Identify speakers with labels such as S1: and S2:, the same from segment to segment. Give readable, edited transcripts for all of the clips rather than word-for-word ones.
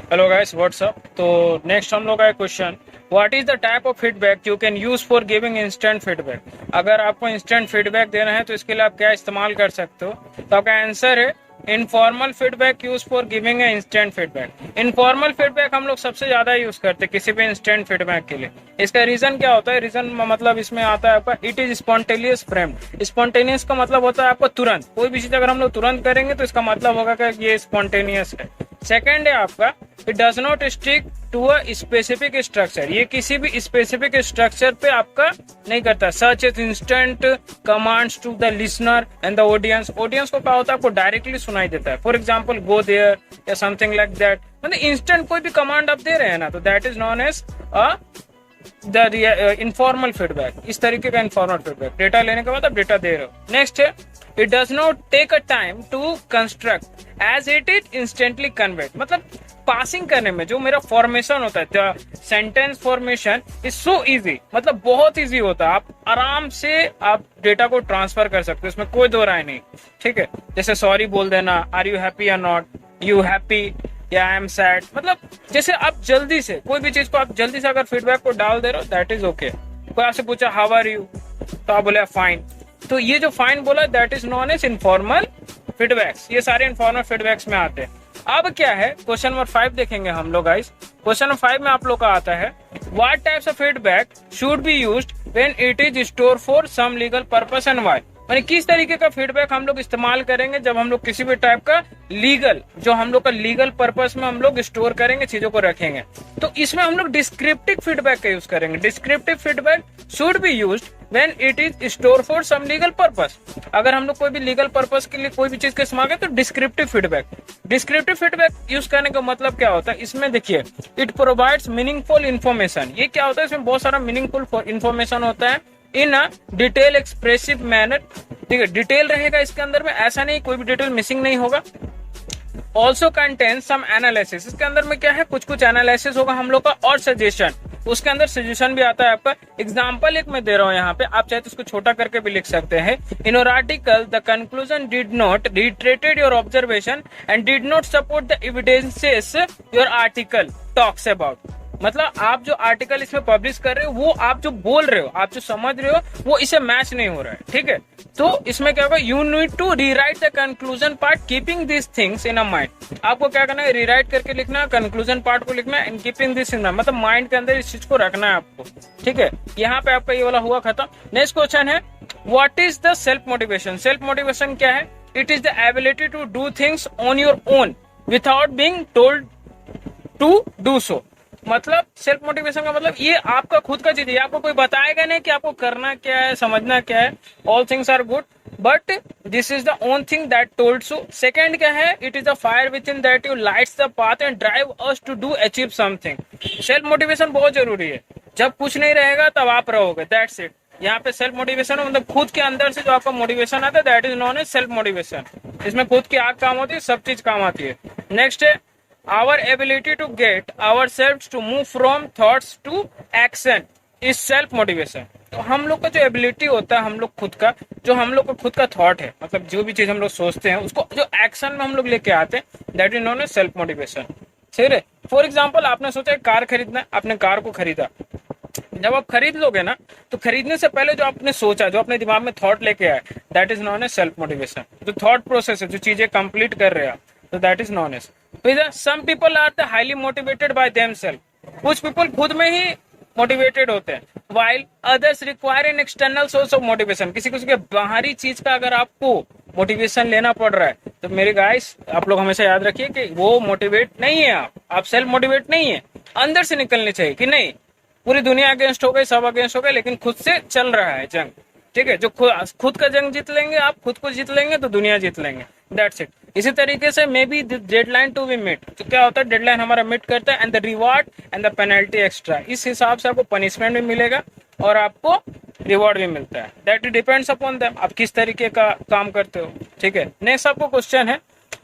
S1: Hello guys, what's up. तो next हम लोग का question, what is the type of feedback you can use for giving instant feedback. अगर आपको इंस्टेंट फीडबैक देना है तो इसके लिए आप क्या इस्तेमाल कर सकते हो। तो आपका आंसर है informal feedback use for giving a instant feedback. Informal feedback हम लोग सबसे ज्यादा यूज करते हैं किसी भी इंस्टेंट फीडबैक के लिए। इसका रीजन क्या होता है? रीजन मतलब इसमें आता है आपका it is spontaneous framed. Spontaneous का मतलब होता है आपको तुरंत, कोई भी चीज अगर हम लोग तुरंत करेंगे तो इसका मतलब होगा कि ये स्पॉन्टेनियस है। सेकेंड है आपका it does not stick to a specific structure. ये किसी भी स्पेसिफिक स्ट्रक्चर पे आपका नहीं करता। Such is instant commands to the listener and the audience. Audience को क्या होता है? आपको डायरेक्टली सुनाई देता है। फॉर एग्जाम्पल गो देयर या समथिंग लाइक दैट। मतलब इंस्टेंट कोई भी कमांड आप दे रहे हैं ना, तो that is known as the informal feedback. इस तरीके का इनफॉर्मल फीडबैक, डेटा लेने के बाद आप डेटा दे रहे हो। नेक्स्ट है it does not take a time to construct as it is instantly convert. मतलब पासिंग करने में जो मेरा फॉर्मेशन होता है, sentence formation is so easy, मतलब बहुत इजी होता है। आप आराम से आप डेटा को ट्रांसफर कर सकते हो, इसमें कोई दो राय नहीं। ठीक है, जैसे सॉरी बोल देना, आर यू हैप्पी या नॉट, यू हैप्पी या आई एम सैड। मतलब जैसे आप जल्दी से कोई भी चीज को आप जल्दी से अगर फीडबैक को डाल दे रहे हो, दैट इज ओके। कोई आपसे पूछा हाउ आर यू, तो आप बोले फाइन। तो ये जो फाइन बोला that is known as informal feedbacks. ये सारे इनफॉर्मल फीडबैक्स में आते हैं। अब क्या है, क्वेश्चन नंबर 5 देखेंगे हम लोग गाइस। क्वेश्चन नंबर 5 में आप लोग का आता है what types of feedback should be used when it is store for some legal purpose and why. यानी किस तरीके का फीडबैक हम लोग इस्तेमाल करेंगे जब हम लोग किसी भी टाइप का लीगल, जो हम लोग का लीगल पर्पस में हम लोग स्टोर करेंगे, चीजों को रखेंगे। तो इसमें हम लोग डिस्क्रिप्टिव फीडबैक का यूज करेंगे। Descriptive feedback should be used when it is store for some legal purpose. अगर हम लोग कोई भी लीगल पर्पस के लिए कोई भी चीज का इस्तेमाल करें तो डिस्क्रिप्टिव फीडबैक यूज करने का मतलब क्या होता है? इसमें देखिए इट प्रोवाइड्स मीनिंगफुल इन्फॉर्मेशन। ये क्या होता है? इसमें बहुत सारा मीनिंगफुल इन्फॉर्मेशन होता है इन अ डिटेल एक्सप्रेसिव मैनर। ठीक है, डिटेल रहेगा इसके अंदर में, ऐसा नहीं कोई भी डिटेल मिसिंग नहीं होगा। Also contain some analysis. इसके अंदर में क्या है, कुछ एनालिसिस होगा हम लोग का, और सजेशन। उसके अंदर सजेशन भी आता है आपका। एग्जाम्पल एक मैं दे रहा हूं यहाँ पे, आप चाहे तो इसको छोटा करके भी लिख सकते हैं। In your article the conclusion did not retreated your observation and did not support the evidences your article talks about. मतलब आप जो आर्टिकल इसमें पब्लिश कर रहे हो, वो आप जो बोल रहे हो, आप जो समझ रहे हो, वो इसे मैच नहीं हो रहा है। ठीक है, तो इसमें क्या होगा, you need to rewrite the conclusion part keeping this things in a mind. आपको क्या करना है, रीराइट करके लिखना है, कंक्लूजन पार्ट को लिखना है, एंड कीपिंग दिस इन मतलब माइंड के अंदर इस चीज को रखना है आपको। ठीक है, यहाँ पे आपका ये वाला हुआ खत्म। नेक्स्ट क्वेश्चन है what is the self motivation. Self motivation क्या है? It is the ability to do things on your own without being told to do so. मतलब सेल्फ मोटिवेशन का मतलब ये आपका खुद का चीज है, आपको कोई बताएगा नहीं कि आपको करना क्या है, समझना क्या है। All things are good but this is the own thing that told so. Second क्या है, it is the fire within that you lights the path and drive us to do achieve something. Self motivation बहुत जरूरी है। जब कुछ नहीं रहेगा तब आप रहोगे, दैट्स इट। यहाँ पे सेल्फ मोटिवेशन मतलब खुद के अंदर से जो आपका मोटिवेशन आता है, that is known as self motivation. इसमें खुद की आग काम होती है, सब चीज काम आती है। नेक्स्ट है our ability to get ourselves to move from thoughts to action is self motivation। तो हम लोग का जो एबिलिटी होता है, हम लोग खुद का, जो हम लोग का खुद का थॉट है, मतलब जो भी चीज हम लोग सोचते हैं उसको जो एक्शन में हम लोग लेके आते हैं, that is known as self motivation. सही है। फॉर एग्जाम्पल आपने सोचा कार खरीदना है, आपने कार को खरीदा। जब आप खरीद लोगे ना, तो खरीदने से पहले जो आपने सोचा, जो अपने दिमाग में थॉट लेके आए, that is known as self motivation. जो थॉट प्रोसेस है, जो चीजें कंप्लीट कर रहे हैं, तो that is known as. Some people are the highly motivated by themselves। कुछ पीपल खुद में ही मोटिवेटेड होते हैं, while others require an external source of motivation। किसी के बाहरी चीज का अगर आपको मोटिवेशन लेना पड़ रहा है, तो मेरे गाइस आप लोग हमेशा याद रखिए कि वो मोटिवेट नहीं है, आप सेल्फ मोटिवेट नहीं है। अंदर से निकलनी चाहिए कि नहीं पूरी दुनिया अगेंस्ट हो गई, सब अगेंस्ट हो गए, लेकिन खुद से चल रहा है जंग। ठीक है, जो खुद का जंग जीत लेंगे, आप खुद को जीत लेंगे तो दुनिया जीत लेंगे, दैट्स इट। इसी तरीके से maybe deadline to be meet. तो क्या होता है, डेडलाइन हमारा मीट करता है, and the reward and the penalty extra. इस हिसाब से आपको पनिशमेंट भी मिलेगा और आपको रिवॉर्ड भी मिलता है। दैट डिपेंड्स अपॉन देम, आप किस तरीके का काम करते हो। ठीक है, नेक्स्ट आपको क्वेश्चन है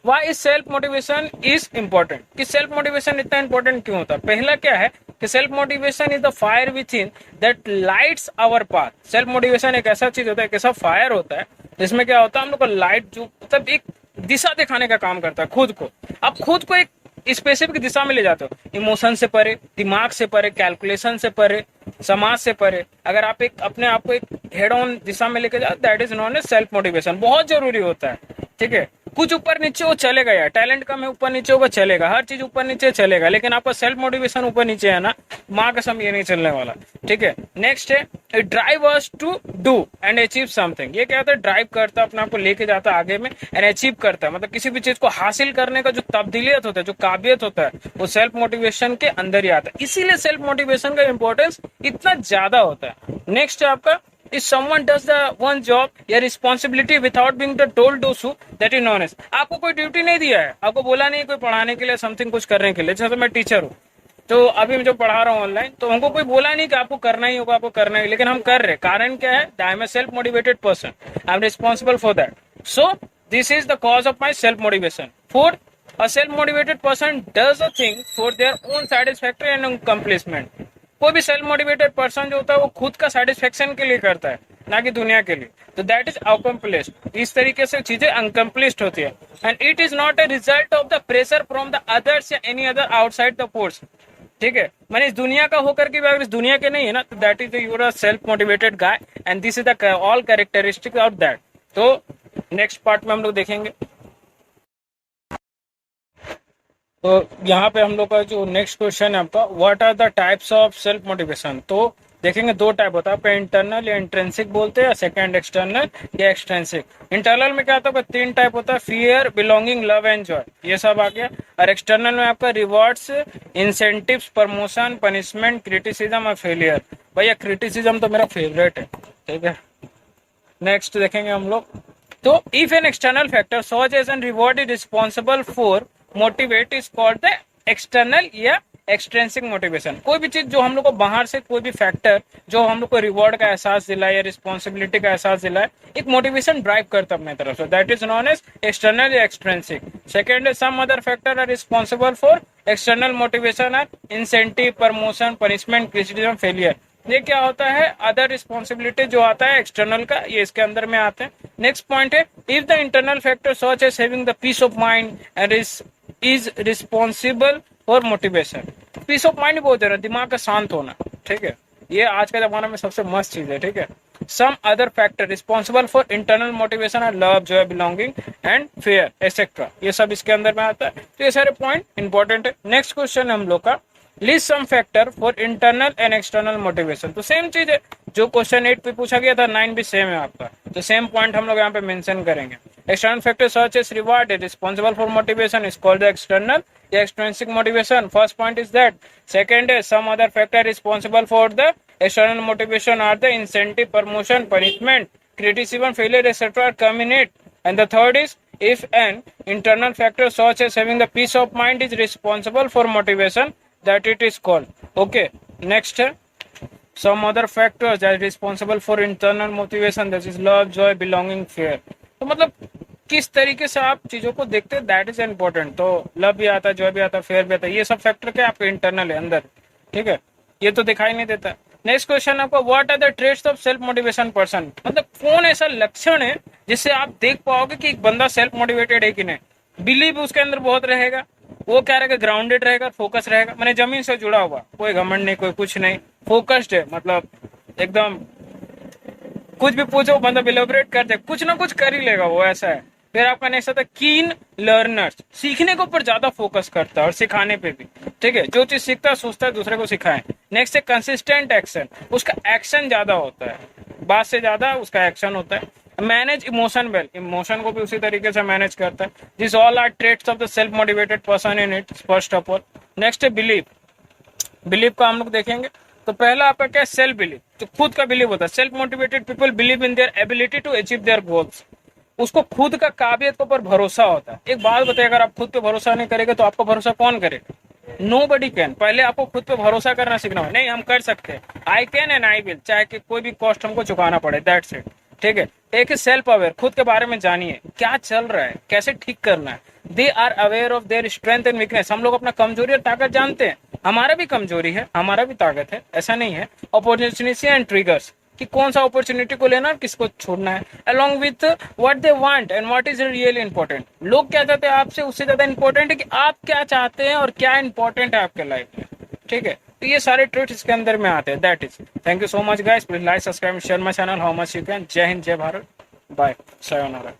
S1: why is self motivation is important. कि सेल्फ मोटिवेशन इतना इंपॉर्टेंट क्यों होता है? पहला क्या है कि self motivation is the fire within that lights our path. Self motivation एक ऐसा चीज होता है, एक ऐसा फायर होता है जिसमें क्या होता है, हम लोग का लाइट जो मतलब एक दिशा दिखाने का काम करता है खुद को। आप खुद को एक स्पेसिफिक दिशा में ले जाते हो, इमोशन से परे, दिमाग से परे, कैलकुलेशन से परे, समाज से परे। अगर आप एक अपने आप को एक हेड ऑन दिशा में लेके जाओ, that is known as self motivation. बहुत जरूरी होता है, ठीक है। कुछ ऊपर नीचे वो चलेगा यार, टैलेंट कम है ऊपर नीचे होगा चलेगा, हर चीज ऊपर नीचे चलेगा, लेकिन आपका सेल्फ मोटिवेशन ऊपर नीचे है ना, माँ कसम ये नहीं चलने वाला, ठीक है। नेक्स्ट है drive us to do and achieve something. ये क्या होता है, ड्राइव करता है, अपने आप को लेके जाता है आगे में, एंड अचीव करता है, मतलब किसी भी चीज को हासिल करने का जो तब्दीलियत होता है, जो काबिलियत होता है, वो सेल्फ मोटिवेशन के अंदर ही आता है। इसीलिए सेल्फ मोटिवेशन का इंपॉर्टेंस इतना ज्यादा होता है। नेक्स्ट है आपका, if someone does the one job या responsibility without being the told to do, that is known as। आपको कोई ड्यूटी नहीं दिया है, आपको बोला नहीं कोई पढ़ाने के लिए, समथिंग कुछ करने के लिए। जैसे मैं टीचर हूँ, तो अभी मैं जो पढ़ा रहा हूँ ऑनलाइन, तो हमको कोई बोला नहीं कि आपको करना ही होगा, आपको करना ही, लेकिन हम कर रहे। कारण क्या है, I am a self motivated person, I am responsible for that. So this is the cause of my self motivation. Fourth, a self motivated person does a thing for their own satisfaction and accomplishment। कोई भी self motivated person जो होता है वो खुद का satisfaction के लिए करता है, ना कि दुनिया के लिए। तो दैट इज अकम्प्लिश्ड। इस तरीके से चीजें अनकम्प्लिश्ड होती है, and it is not a result of the pressure from the others या any other outside the force, ठीक है। मैंने इस दुनिया का होकर के भी अगर इस दुनिया के नहीं है ना, तो that is you're a self motivated guy, and this is the all characteristic of that. तो नेक्स्ट पार्ट में हम लोग देखेंगे। तो यहाँ पे हम लोग का जो नेक्स्ट क्वेश्चन है आपका, what are the types of self motivation. तो देखेंगे दो टाइप होता है आपका, इंटरनल या इंट्रिंसिक बोलते हैं, सेकंड एक्सटर्नल या एक्सट्रिंसिक। इंटरनल में क्या होता है, तीन टाइप होता है, fear, belonging, love and Joy, ये सब आ गया। और एक्सटर्नल में आपका rewards, incentives, promotion, punishment, criticism और फेलियर। भैया क्रिटिसिज्म तो मेरा फेवरेट है, ठीक है। नेक्स्ट देखेंगे हम लोग, तो if an external factor such as an reward is responsible for motivate is called the external या एक्सट्रिंसिक मोटिवेशन। कोई भी चीज जो हम लोग को बाहर से, कोई भी फैक्टर जो हम लोग को रिवॉर्ड का एहसास दिलाए या रिस्पॉन्सिबिलिटी का एहसास दिलाए, एक मोटिवेशन ड्राइव करता है अपने तरफ से, that is known as external या एक्सट्रिंसिक। सेकंड है some other factor are responsible for external motivation are incentive, promotion, punishment, criticism, failure. ये क्या होता है, अदर रिस्पॉन्सिबिलिटी जो आता है एक्सटर्नल का, ये इसके अंदर में आते हैं। नेक्स्ट पॉइंट है, if the internal factor such as having the peace of mind and is responsible for motivation. Peace of mind बोलते हैं, दिमाग का शांत होना, ठीक है। ये आज के जमाने में सबसे मस्त चीज है, ठीक है। Some other factor responsible for internal motivation are love, joy, belonging and fear etcetera, ये सब इसके अंदर में आता है। तो ये सारे पॉइंट इंपॉर्टेंट है। नेक्स्ट क्वेश्चन है हम लोग का, list some factor for internal and external motivation. तो सेम चीज है जो क्वेश्चन 8 पे पूछा गया था, 9 भी सेम है आपका, तो सेम पॉइंट हम लोग यहाँ पे मेंशन करेंगे। External factor such as reward responsible for motivation is called the external या extrinsic motivation. First point is that. Second है some other factor responsible for the external motivation are the incentive, promotion, punishment, criticism, failure, etc. are culminate. And the third is, if an internal factor such as having the peace of mind is responsible for motivation, that it is called. Okay, next है some other factors that are responsible for internal motivation, that is love, joy, belonging, fear. तो मतलब किस तरीके से आप चीजों को देखते हैं, दैट इज इम्पोर्टेंट। तो लव भी आता है, जॉय भी आता है, फेयर भी आता है, ये सब फैक्टर क्या आपके इंटरनल है अंदर, ठीक है, ये तो दिखाई नहीं देता। नेक्स्ट क्वेश्चन आपका, what are the traits of self motivation person. मतलब कौन ऐसा लक्षण है जिससे आप देख पाओगे कि एक बंदा सेल्फ मोटिवेटेड है कि नहीं। बिलीव उसके अंदर बहुत रहेगा, वो क्या रहेगा, ग्राउंडेड रहेगा, फोकस रहेगा, मैंने जमीन से जुड़ा हुआ, कोई घमंड नहीं, कोई कुछ नहीं, फोकस्ड है, मतलब एकदम कुछ भी पूछो बंदा इलेबोरेट कर दे, कुछ ना कुछ कर ही लेगा वो, ऐसा है। फिर आपका नेक्स्ट आता है कीन लर्नर्स, सीखने के ऊपर ज्यादा फोकस करता है और सिखाने पे भी, ठीक है, जो चीज सीखता है सोचता है दूसरे को सिखाएं। नेक्स्ट है कंसिस्टेंट एक्शन, उसका एक्शन ज्यादा होता है, बात से ज्यादा उसका एक्शन होता है। मैनेज इमोशन वेल, इमोशन को भी उसी तरीके से मैनेज करता है। This all are traits of the self motivated person in it, first of all. Next है बिलीव, बिलीव का हम लोग देखेंगे। तो पहला आपका क्या है, सेल्फ बिलीव, तो खुद का बिलीव होता है। Self motivated people believe in their ability to achieve their goals, उसको खुद का काबिलियत के ऊपर भरोसा होता है। एक बात बताइए, अगर आप खुद पे भरोसा नहीं करेंगे तो आपका भरोसा कौन करेगा, नोबडी कैन। पहले आपको खुद पे भरोसा करना सीखना हो, नहीं हम कर सकते हैं, I can and I will, चाहे कि कोई भी कॉस्ट हमको चुकाना पड़े, दैट्स इट, ठीक है। एक सेल्फ अवेयर, खुद के बारे में जानिए क्या चल रहा है, कैसे ठीक करना है। They are aware of their strength and weakness, हम लोग अपना कमजोरी और ताकत जानते हैं, हमारा भी कमजोरी है, हमारा भी ताकत है, ऐसा नहीं है। अपॉर्चुनिटी एंड ट्रिगर्स, कि कौन सा अपॉर्चुनिटी को लेना और किसको छोड़ना है, along with what they want and what is really important. लोग क्या चाहते हैं आपसे, उससे ज्यादा इंपॉर्टेंट है कि आप क्या चाहते हैं और क्या इंपॉर्टेंट है आपके लाइफ में। ठीक है, तो ये सारे ट्रेड्स इसके अंदर में आते हैं। That is, thank you so much guys, please like subscribe share my channel how much you can. जय हिंद, जय भारत, बाय, सायोनारा।